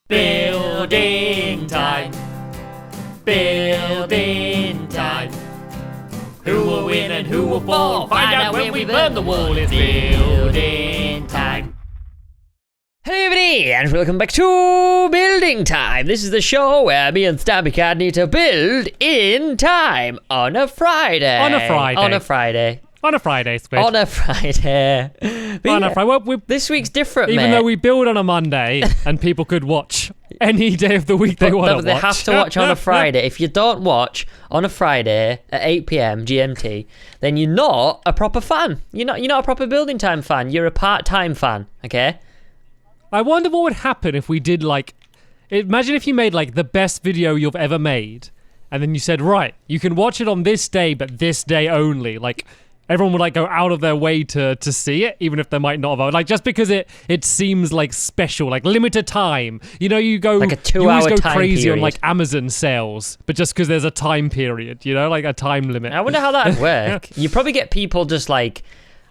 Building time. Building time. Who will win and who will fall? Find out when we burn the wall. It's building time. Hello everybody, and welcome back to Building Time. This is the show where me and Stampy Cat need to build in time on a Friday. On a Friday. On a Friday. On a Friday, Squid. On a Friday. On a Friday. Well, this week's different, even mate. though we build on a Monday and people could watch any day of the week they want to watch. They have to watch on a Friday. If you don't watch on a Friday at 8 p.m. GMT, then you're not a proper fan. You're not a proper Building Time fan. You're a part-time fan, okay? I wonder what would happen if we did, like... Imagine if you made, like, the best video you've ever made, and then you said, right, you can watch it on this day, but this day only. Like, everyone would, like, go out of their way to see it, even if they might not have. Like, just because it seems, like, special, like, limited time. You know, you go... Like a 2-hour you always go time crazy period. on, like, Amazon sales, but just because there's a time period, you know? Like, a time limit. I wonder how that would work. You probably get people just, like...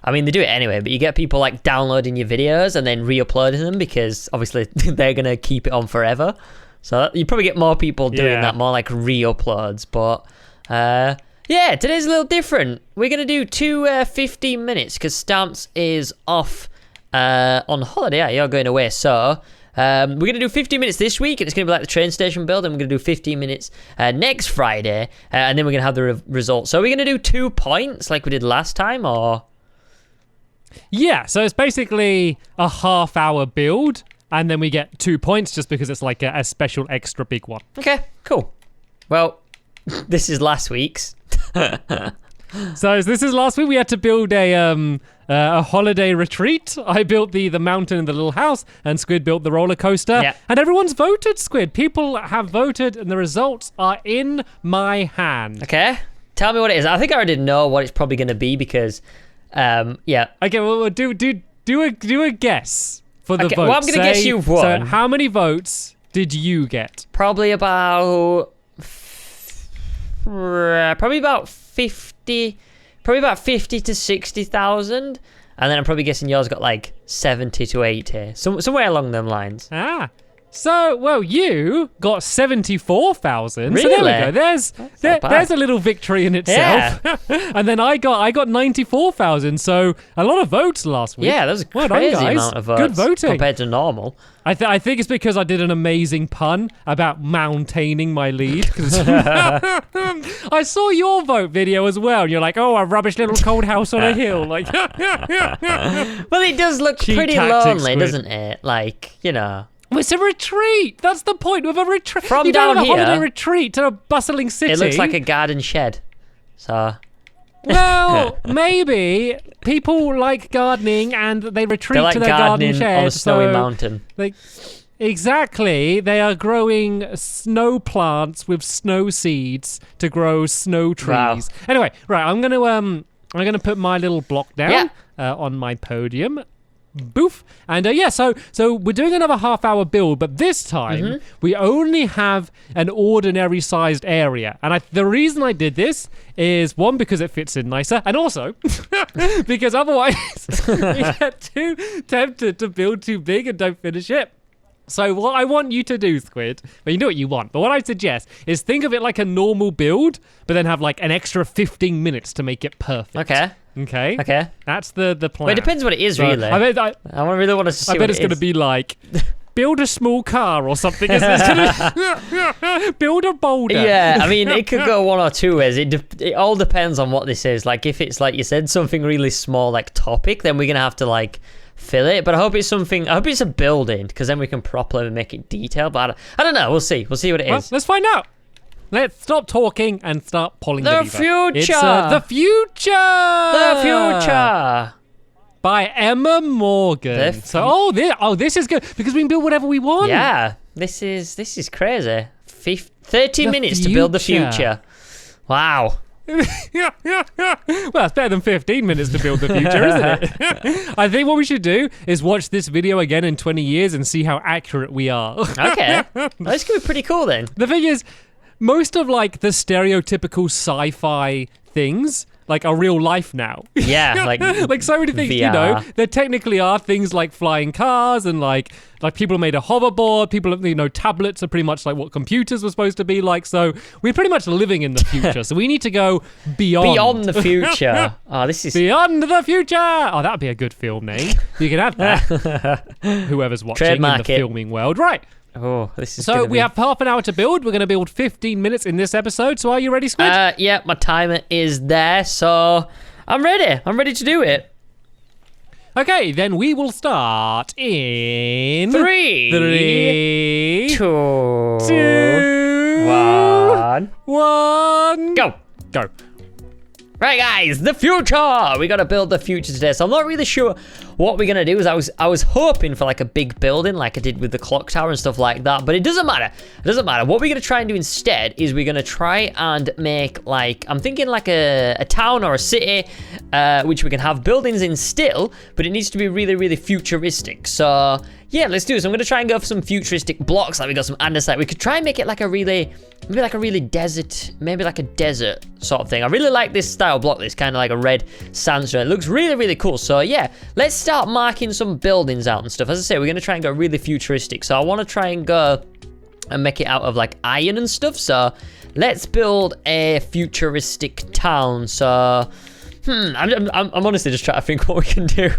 I mean, they do it anyway, but you get people like downloading your videos and then re-uploading them because obviously they're going to keep it on forever. So you probably get more people doing that, more like re-uploads. But yeah, today's a little different. We're going to do two 15 minutes because Stamps is off on holiday. Yeah, you're going away. So we're going to do 15 minutes this week and it's going to be like the train station build, and we're going to do 15 minutes next Friday, and then we're going to have the results. So we're going to do 2 points like we did last time, or... Yeah, so it's basically a half-hour build, and then we get 2 points just because it's like a special extra big one. Okay, cool. Well, this is last week's. So this is last week. We had to build a holiday retreat. I built the mountain and the little house, and Squid built the roller coaster. Yeah. And everyone's voted, Squid. People have voted, and the results are in my hand. Okay, tell me what it is. I think I already know what it's probably going to be because... yeah. Okay, well, do a guess for the votes. Well, I'm going to guess you won. So how many votes did you get? Probably about 50. Probably about 50 to 60,000, and then I'm probably guessing yours got like 70 to 80, somewhere along them lines. So, well, you got 74,000. Really? So there we go. There's a little victory in itself. Yeah. And then I got 94,000. So a lot of votes last week. Yeah, that was a Well crazy done, guys. amount of votes. Good voting compared to normal. I think it's because I did an amazing pun about maintaining my lead. I saw your vote video as well, and you're like, "Oh, a rubbish little cold house on a hill." Like, well, it does look Cheap pretty tactics, lonely, Squid. doesn't it? Like, you know. well, it's a retreat. That's the point of a retreat. From you don't down have a holiday here, retreat to a bustling city. It looks like a garden shed. So. Well, maybe people like gardening and they retreat They like to their garden gardening shed. on a snowy so mountain. Exactly. They are growing snow plants with snow seeds to grow snow trees. Wow. Anyway, right, I'm gonna put my little block down on my podium. Boof. And yeah, so we're doing another half-hour build, but this time we only have an ordinary sized area. And the reason I did this is, one, because it fits in nicer, and also because otherwise we get too tempted to build too big and don't finish it. So what I want you to do, Squid, well, you know what you want, but what I suggest is think of it like a normal build, but then have like an extra 15 minutes to make it perfect. Okay? That's the plan. Well, it depends what it is, really. I really want to see bet it's going to be like, build a small car or something. Build a boulder. Yeah, I mean, it could go one or two ways. It all depends on what this is. Like, if it's, like you said, something really small, like topic, then we're going to have to, like, fill it. But I hope it's a building, because then we can properly make it detailed. But I don't know. We'll see what it is. Let's find out. Let's stop talking and start pulling the lever. Future. It's The Future. The Future. By Emma Morgan. This is good because we can build whatever we want. Yeah, this is crazy. 30 minutes to build the future. Wow. Well, it's better than 15 minutes to build the future, isn't it? I think what we should do is watch this video again in 20 years and see how accurate we are. Okay. This could be pretty cool then. The thing is, most of like the stereotypical sci-fi things like a real life now. Yeah, like like so many things, you know, VR. there technically are things like flying cars and like people made a hoverboard, people, you know, tablets are pretty much like what computers were supposed to be like. So we're pretty much living in the future. So we need to go beyond. Beyond the future. Oh, this is... Beyond the future. Oh, that'd be a good film name. You can have that. Whoever's watching Trademark in the it. filming world. Right. Oh, this is So we have half an hour to build. We're going to build 15 minutes in this episode. So are you ready, Squid? Yeah, my timer is there, so I'm ready. I'm ready to do it. Okay, then we will start in... Three, 2, two, one. 1. Go. Go. Right, guys, the future. We got to build the future today. So I'm not really sure what we're gonna do. I was hoping for like a big building, like I did with the clock tower and stuff like that. But it doesn't matter. It doesn't matter. What we're gonna try and do instead is we're gonna try and make like, I'm thinking like a town or a city, which we can have buildings in still, but it needs to be really, really futuristic. So yeah, let's do this. I'm gonna try and go for some futuristic blocks. Like we got some andesite. We could try and make it like a really, maybe like a really desert, maybe like a desert sort of thing. I really like this style block. This kind of like a red sandstone. It looks really, really cool. So yeah, let's start marking some buildings out and stuff. As I say, we're gonna try and go really futuristic. So I want to try and go and make it out of like iron and stuff. So let's build a futuristic town. So I'm honestly just trying to think what we can do.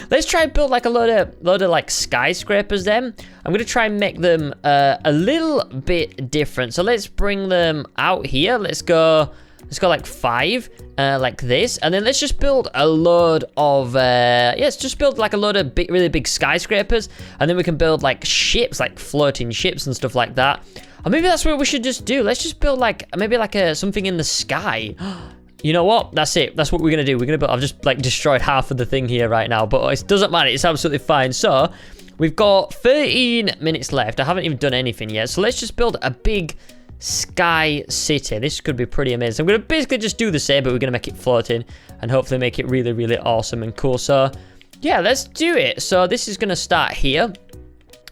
Let's try and build like a load of like skyscrapers then. I'm gonna try and make them a little bit different. So let's bring them out here. Let's go like 5 like this, and then let's just build a load of let's just build like a load of really big skyscrapers, and then we can build like ships, like floating ships and stuff like that. Or maybe that's what we should just do. Let's just build like maybe like something in the sky. You know what? That's it. That's what we're gonna do. We're gonna build. I've just like destroyed half of the thing here right now, but it doesn't matter. It's absolutely fine. So we've got 13 minutes left. I haven't even done anything yet. So let's just build a big sky city. This could be pretty amazing. I'm gonna basically just do the same, but we're gonna make it floating and hopefully make it really, really awesome and cool. So yeah, let's do it. So this is gonna start here.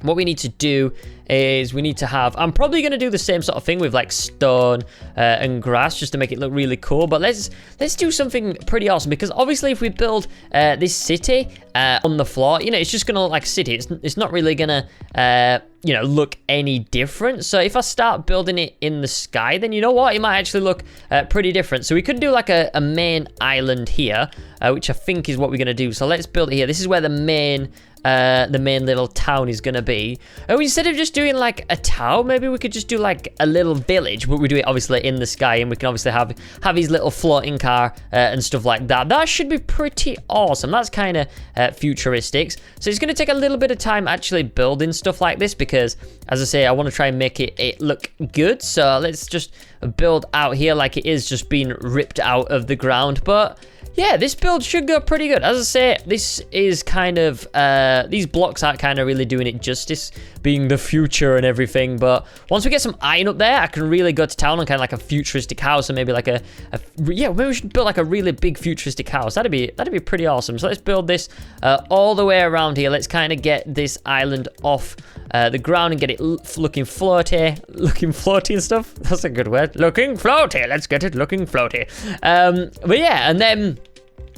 What we need to do is we need to have, I'm probably going to do the same sort of thing with like stone and grass just to make it look really cool. But let's do something pretty awesome, because obviously if we build this city on the floor, you know, it's just going to look like a city. It's not really going to, you know, look any different. So if I start building it in the sky, then you know what? It might actually look pretty different. So we could do like a main island here, which I think is what we're going to do. So let's build it here. This is where the main little town is gonna be. And instead of just doing like a town, maybe we could just do like a little village, but we do it obviously in the sky, and we can obviously have his little floating car and stuff like that. That should be pretty awesome. That's kind of futuristic. So it's gonna take a little bit of time actually building stuff like this, because as I say, I want to try and make it look good. So let's just build out here like it is just being ripped out of the ground. But yeah, this build should go pretty good. As I say, this is kind of, these blocks aren't kind of really doing it justice, being the future and everything. But once we get some iron up there, I can really go to town on kind of like a futuristic house, or maybe like yeah, maybe we should build like a really big futuristic house. That'd be pretty awesome. So let's build this all the way around here. Let's kind of get this island off the ground and get it looking floaty and stuff. That's a good word. Looking floaty. Let's get it looking floaty. But yeah, and then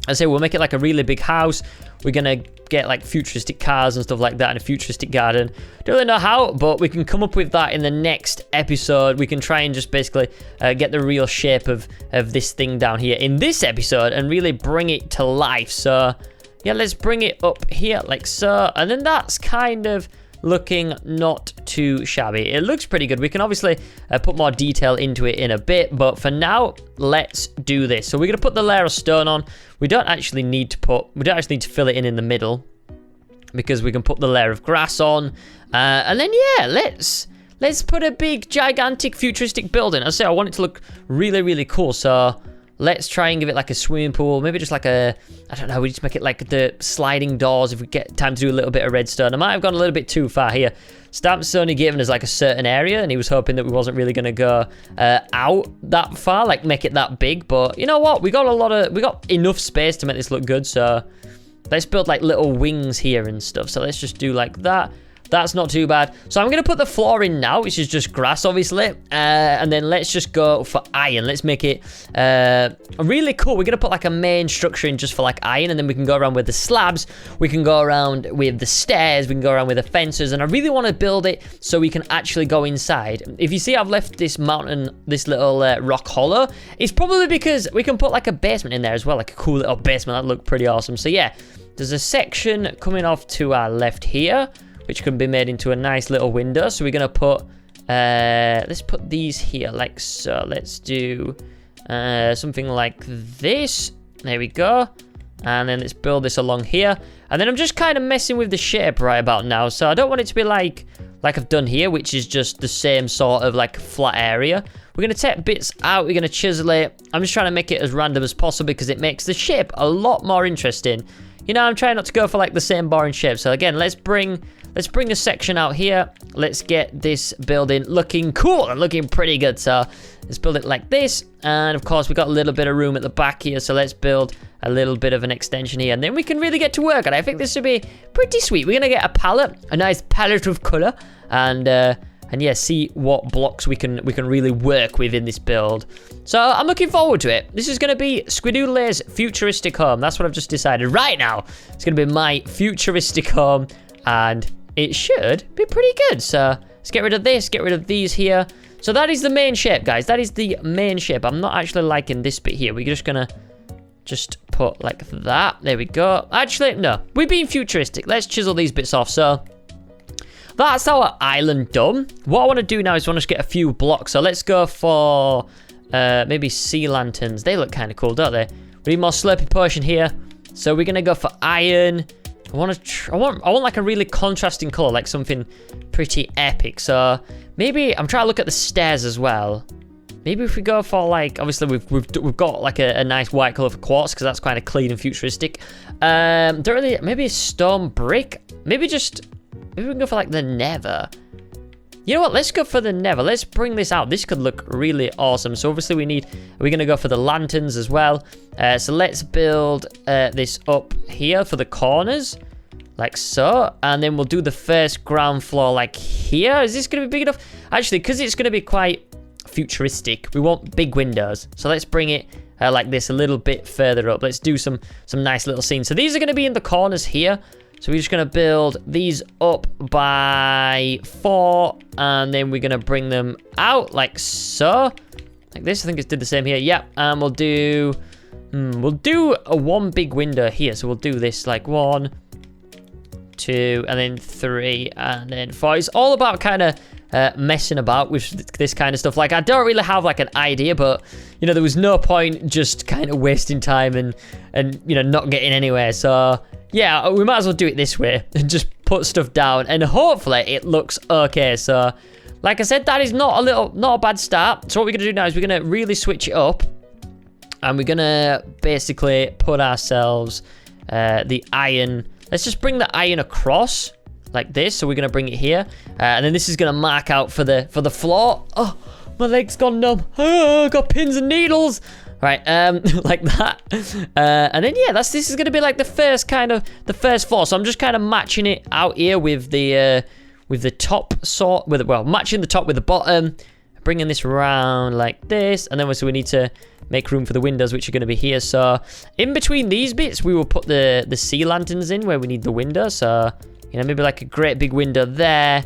I say we'll make it like a really big house. We're gonna get like futuristic cars and stuff like that, and a futuristic garden. Don't really know how, but we can come up with that in the next episode. We can try and just basically get the real shape of this thing down here in this episode and really bring it to life. So yeah, let's bring it up here like so, and then that's kind of looking not too shabby. It looks pretty good. We can obviously put more detail into it in a bit, but for now, let's do this. So we're gonna put the layer of stone on. We don't actually need to fill it in the middle, because we can put the layer of grass on, and then yeah, let's put a big gigantic futuristic building. As I say, I want it to look really, really cool. So let's try and give it like a swimming pool, maybe just like I don't know, we just make it like the sliding doors if we get time to do a little bit of redstone. I might have gone a little bit too far here. Stamp's only given us like a certain area, and he was hoping that we wasn't really going to go out that far, like make it that big. But you know what? We got enough space to make this look good. So let's build like little wings here and stuff. So let's just do like that. That's not too bad. So I'm going to put the floor in now, which is just grass, obviously. And then let's just go for iron. Let's make it really cool. We're going to put like a main structure in just for like iron, and then we can go around with the slabs. We can go around with the stairs. We can go around with the fences. And I really want to build it so we can actually go inside. If you see, I've left this mountain, this little rock hollow. It's probably because we can put like a basement in there as well, like a cool little basement. That looked pretty awesome. So yeah, there's a section coming off to our left here, which can be made into a nice little window. So we're going to put, let's put these here like so. Let's do something like this. There we go. And then let's build this along here. And then I'm just kind of messing with the shape right about now. So I don't want it to be like I've done here, which is just the same sort of like flat area. We're going to take bits out. We're going to chisel it. I'm just trying to make it as random as possible because it makes the shape a lot more interesting. You know, I'm trying not to go for like the same boring shape. So again, let's bring a section out here. Let's get this building looking cool and looking pretty good. So let's build it like this. And of course, we got a little bit of room at the back here. So let's build a little bit of an extension here. And then we can really get to work. And I think this should be pretty sweet. We're going to get a palette, a nice palette of color. And yeah, see what blocks we can really work with in this build. So I'm looking forward to it. This is going to be Squidoodle's futuristic home. That's what I've just decided right now. It's going to be my futuristic home. And it should be pretty good. So let's get rid of this, get rid of these here. So that is the main shape, guys. That is the main shape. I'm not actually liking this bit here. We're just gonna put like that. There we go. Actually, no. We're being futuristic. Let's chisel these bits off. So that's our island done. What I want to do now is I want to get a few blocks. So let's go for maybe sea lanterns. They look kind of cool, don't they? We need more Slurpee potion here. So we're gonna go for iron. I want like a really contrasting color, like something pretty epic. So maybe I'm trying to look at the stairs as well. Maybe if we go for like, obviously we've got like a nice white color for quartz because that's kind of clean and futuristic. Don't really, maybe a stone brick. Maybe we can go for like the nether. You know what? Let's go for the nether. Let's bring this out. This could look really awesome. So obviously we're going to go for the lanterns as well. So let's build this up here for the corners. Like so. And then we'll do the first ground floor like here. Is this going to be big enough? Actually, because it's going to be quite futuristic, we want big windows. So let's bring it like this a little bit further up. Let's do some nice little scenes. So these are going to be in the corners here. So we're just going to build these up by 4, and then we're going to bring them out like so. Like this, I think it did the same here. Yep, and we'll do a one big window here. So we'll do this like 1, 2, and then 3, and then 4. It's all about kind of messing about with this kind of stuff. Like I don't really have like an idea, but you know, there was no point just kind of wasting time and you know, not getting anywhere. So yeah, we might as well do it this way and just put stuff down, and hopefully it looks okay. So like I said, that is not a bad start. So what we're gonna do now is we're gonna really switch it up, and we're gonna basically put ourselves the iron. Let's just bring the iron across like this. So we're gonna bring it here, and then this is gonna mark out for the floor. Oh, my leg's gone numb. Oh, got pins and needles. Right, like that. And then yeah, this is gonna be like the first floor. So I'm just kind of matching it out here with the top sort, matching the top with the bottom, bringing this around like this, and then we need to make room for the windows, which are going to be here. So in between these bits, we will put the sea lanterns in where we need the window. So you know, maybe like a great big window there,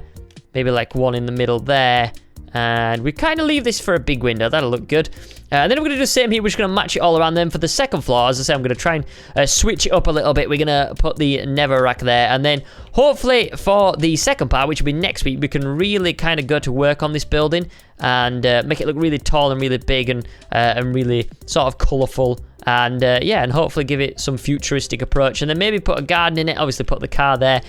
maybe like one in the middle there, and we kind of leave this for a big window. That'll look good. And then we're going to do the same here. We're just going to match it all around. Then for the second floor, as I say, I'm going to try and switch it up a little bit. We're going to put the nether rack there. And then hopefully for the second part, which will be next week, we can really kind of go to work on this building and make it look really tall and really big and really sort of colourful. And yeah, and hopefully give it some futuristic approach. And then maybe put a garden in it. Obviously put the car there.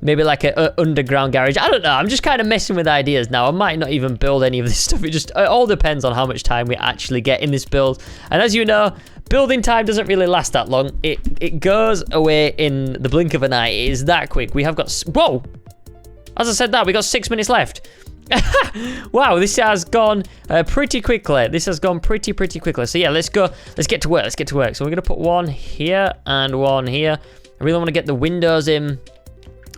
Maybe like an underground garage. I don't know. I'm just kind of messing with ideas now. I might not even build any of this stuff. It all depends on how much time we actually get in this build. And as you know, building time doesn't really last that long. It goes away in the blink of an eye. It is that quick. We have got... Whoa! As I said that, we got 6 minutes left. Wow, this has gone pretty quickly. This has gone pretty quickly. So yeah, let's go. Let's get to work. Let's get to work. So we're going to put one here and one here. I really want to get the windows in.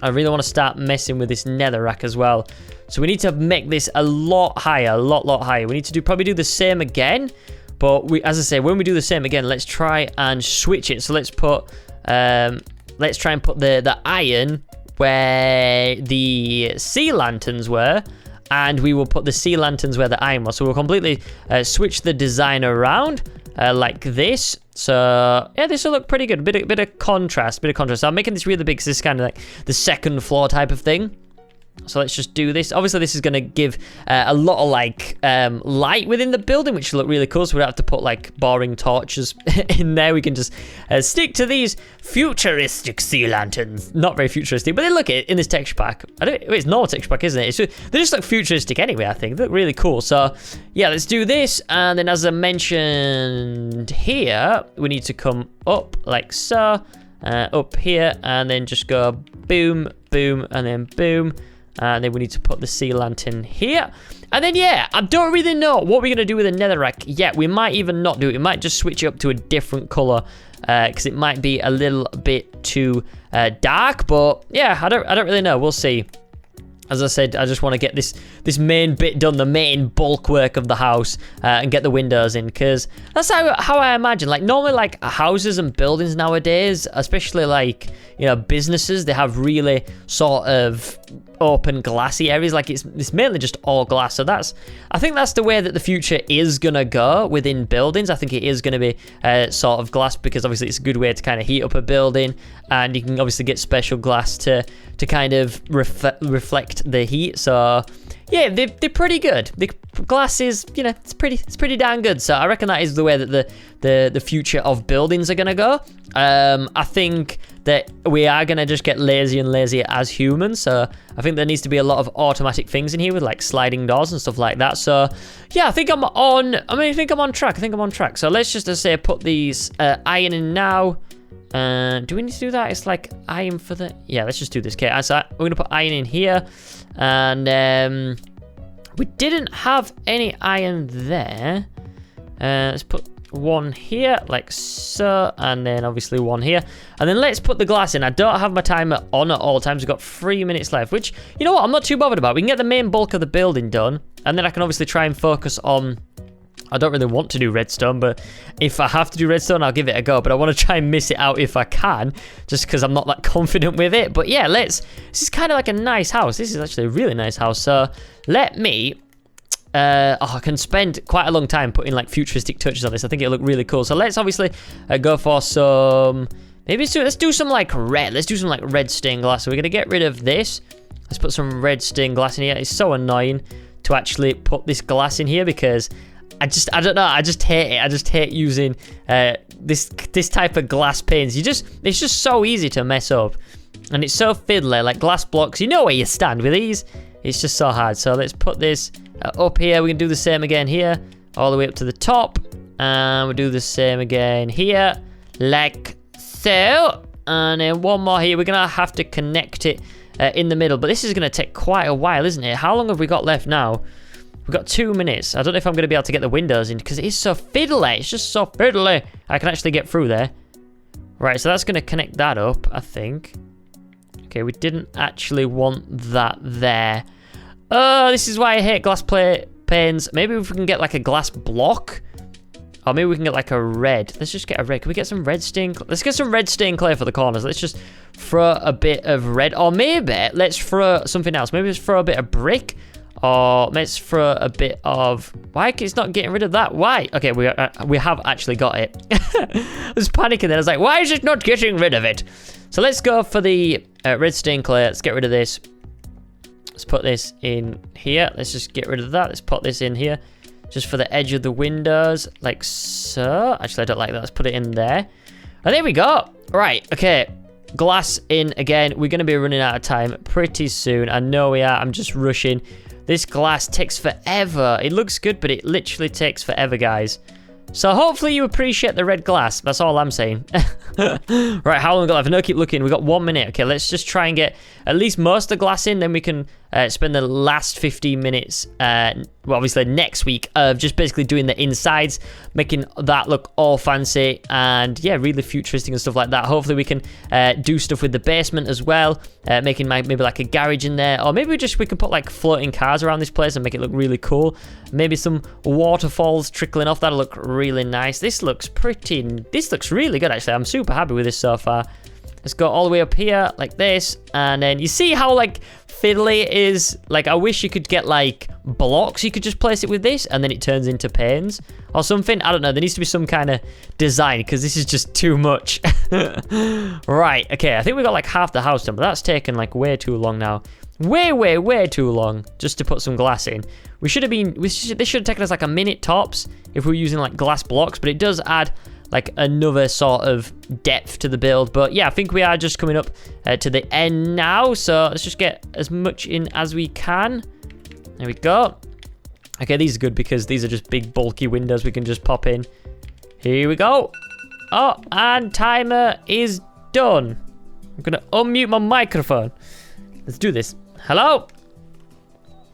I really want to start messing with this netherrack as well. So we need to make this a lot higher, a lot higher. We need to probably do the same again. But as I say, when we do the same again, let's try and switch it. So let's put, let's try and put the iron where the sea lanterns were, and we will put the sea lanterns where the iron was. So we'll completely switch the design around like this. So yeah, this will look pretty good. Bit of contrast, So I'm making this really big because this is kind of like the second floor type of thing. So let's just do this. Obviously, this is going to give a lot of like light within the building, which will look really cool. So we don't have to put like boring torches in there. We can just stick to these futuristic sea lanterns. Not very futuristic, but they look in this texture pack. It's normal texture pack, isn't it? They just look futuristic anyway, I think. They look really cool. So yeah, let's do this. And then as I mentioned here, we need to come up like so. Up here, and then just go boom, boom, and then boom. And then we need to put the sea lantern here. And then, yeah, I don't really know what we're going to do with the netherrack yet. We might even not do it. We might just switch it up to a different color because it might be a little bit too dark. But, yeah, I don't really know. We'll see. As I said, I just want to get this main bit done, the main bulk work of the house, and get the windows in, because that's how I imagine. Like, normally, like, houses and buildings nowadays, especially, like, you know, businesses, they have really sort of open glassy areas. Like, it's mainly just all glass. So I think that's the way that the future is going to go within buildings. I think it is going to be sort of glass, because obviously it's a good way to kind of heat up a building, and you can obviously get special glass to kind of reflect the heat. So yeah, they're pretty good. The glass is, you know, it's pretty darn good. So I reckon that is the way that the future of buildings are gonna go. I think that we are gonna just get lazier and lazier as humans. So I think there needs to be a lot of automatic things in here with like sliding doors and stuff like that. So yeah, I think I'm on track. So let's just say put these iron in now. Do we need to do that? It's like iron for the... Yeah, let's just do this. Okay, so we're going to put iron in here. And we didn't have any iron there. Let's put one here, like so. And then obviously one here. And then let's put the glass in. I don't have my timer on at all times. We've got 3 minutes left, which, you know what, I'm not too bothered about. We can get the main bulk of the building done. And then I can obviously try and focus on... I don't really want to do redstone, but if I have to do redstone, I'll give it a go. But I want to try and miss it out if I can, just because I'm not that confident with it. But yeah, this is kind of like a nice house. This is actually a really nice house. So let me, I can spend quite a long time putting like futuristic touches on this. I think it'll look really cool. So let's obviously go for some, let's do some like red. Let's do some like red stained glass. So we're going to get rid of this. Let's put some red stained glass in here. It's so annoying to actually put this glass in here because I don't know. I just hate it. I just hate using this type of glass panes. It's just so easy to mess up, and it's so fiddly. Like glass blocks, you know where you stand with these. It's just so hard. So let's put this up here. We can do the same again here, all the way up to the top, and we'll do the same again here, like so. And then one more here. We're gonna have to connect it in the middle, but this is gonna take quite a while, isn't it? How long have we got left now? We've got 2 minutes. I don't know if I'm going to be able to get the windows in because it is so fiddly. It's just so fiddly. I can actually get through there. Right, so that's going to connect that up, I think. Okay, we didn't actually want that there. Oh, this is why I hate glass panes. Maybe if we can get like a glass block. Or maybe we can get like a red. Let's just get a red. Can we get some red stain? Let's get some red stain clay for the corners. Let's just throw a bit of red. Or maybe let's throw something else. Maybe let's throw a bit of brick. Or let's throw a bit of... Why? It's not getting rid of that. Why? Okay, we have actually got it. I was panicking then. I was like, why is it not getting rid of it? So let's go for the red stain clay. Let's get rid of this. Let's put this in here. Let's just get rid of that. Let's put this in here. Just for the edge of the windows. Like so. Actually, I don't like that. Let's put it in there. And there we go. Right, okay. Glass in again. We're going to be running out of time pretty soon. I know we are. I'm just rushing. This glass takes forever. It looks good, but it literally takes forever, guys. So hopefully you appreciate the red glass. That's all I'm saying. Right, how long we got left? I know, keep looking. We've got 1 minute. Okay, let's just try and get at least most of the glass in. Then we can spend the last 15 minutes well, obviously next week of just basically doing the insides, making that look all fancy and yeah, really futuristic and stuff like that. Hopefully we can do stuff with the basement as well, making maybe like a garage in there, or maybe we can put like floating cars around this place and make it look really cool. Maybe some waterfalls trickling off. That'll look really nice. This looks really good actually. I'm super happy with this so far. Let's go all the way up here like this, and then you see how like fiddly it is. Like I wish you could get like blocks you could just place it with this and then it turns into panes or something. I don't know, there needs to be some kind of design because this is just too much. Right, okay, I think we got like half the house done, but that's taken like way too long now. Way too long just to put some glass in. This should have taken us like a minute tops if we were using like glass blocks, but it does add like another sort of depth to the build. But yeah, I think we are just coming up to the end now, so let's just get as much in as we can. There we go. Okay, these are good because these are just big bulky windows we can just pop in. Here we go. Oh, and timer is done. I'm gonna unmute my microphone. Let's do this. Hello.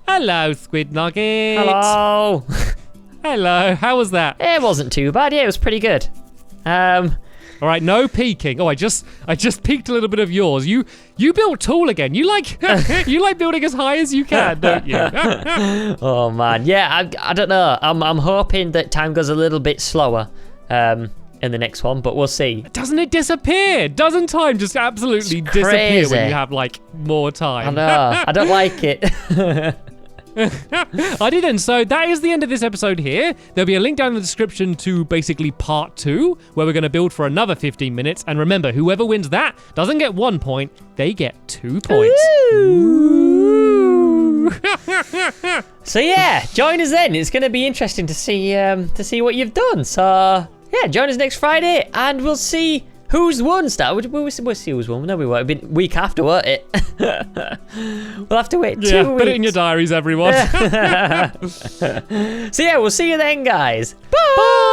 Hello, Squid Nugget. Hello. Hello. How was that? It wasn't too bad. Yeah, it was pretty good. All right, no peeking. Oh, I just peeked a little bit of yours. You built tall again. You like building as high as you can, don't you? Oh man, yeah. I don't know. I'm hoping that time goes a little bit slower in the next one, but we'll see. Doesn't it disappear? Doesn't time just absolutely disappear when you have like more time? I know. I don't like it. I didn't. So that is the end of this episode here. There'll be a link down in the description to basically part 2, where we're going to build for another 15 minutes. And remember, whoever wins that doesn't get 1 point, they get 2 points. Ooh. So yeah, join us then. It's going to be interesting to see what you've done. So yeah, join us next Friday, and we'll see who's won. We'll see who's won. No, we won't. It'll be week after, won't it? We'll have to wait 2 weeks. Put it in your diaries, everyone. So yeah, we'll see you then, guys. Bye. Bye.